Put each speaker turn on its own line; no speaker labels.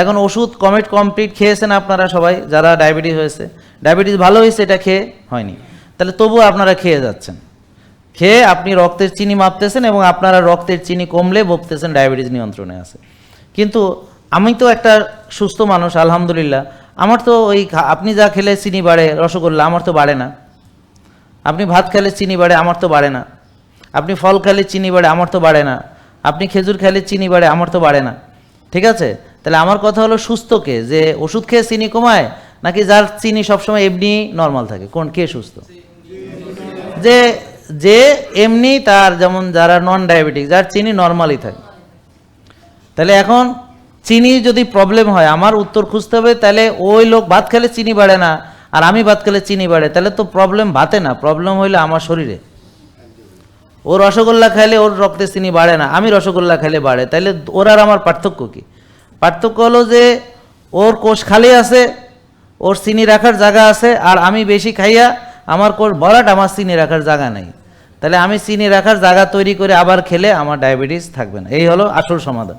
এখন ওষুধ কমপ্লিট খেয়েছেন আপনারা সবাই, যারা ডায়াবেটিস হয়েছে, ডায়াবেটিস ভালো হয়েছে, এটা খেয়ে হয়নি, তাহলে তবুও আপনারা খেয়ে যাচ্ছেন। খেয়ে আপনি রক্তের চিনি মাপতেছেন এবং আপনারা রক্তের চিনি কমলে বলতেছেন ডায়াবেটিস নিয়ন্ত্রণে আছে। কিন্তু আমি তো একটা সুস্থ মানুষ, আলহামদুলিল্লাহ, আমার তো ওই আপনি যা খেলে চিনি বাড়ে, রসগোল্লা, আমার তো বাড়ে না। আপনি ভাত খেলে চিনি বাড়ে, আমার তো বাড়ে না। আপনি ফল খেলে চিনি বাড়ে, আমার তো বাড়ে না। আপনি খেজুর খেলে চিনি বাড়ে, আমার তো বাড়ে না। ঠিক আছে, তাহলে আমার কথা হলো সুস্থকে, যে ওষুধ খেয়ে চিনি কমায় নাকি যার চিনি সবসময় এমনি নর্মাল থাকে, কে সুস্থ? যে যে এমনি, তার যেমন যারা নন ডায়াবেটিক, যার চিনি নর্মালি থাকে। তাহলে এখন চিনি যদি প্রবলেম হয়, আমার উত্তর খুঁজতে হবে, তাহলে ওই লোক ভাত খেলে চিনি বাড়ে না আর আমি ভাত খেলে চিনি বাড়ে, তাহলে তো প্রবলেম ভাতে না, প্রবলেম হইলে আমার শরীরে। ও রসগোল্লা খাইলে ওর রক্তে চিনি বাড়ে না, আমি রসগোল্লা খাইলে বাড়ে, তাহলে ওর আর আমার পার্থক্য কি? পার্থক্য হলো যে ওর কোষ খালি আছে, ওর চিনি রাখার জায়গা আছে, আর আমি বেশি খাইয়া আমার কোষ ভরাট, আমার চিনি রাখার জায়গা নেই। তাহলে আমি চিনি রাখার জায়গা তৈরি করে আবার খেলে আমার ডায়াবেটিস থাকবে না। এই হলো আসল সমাধান।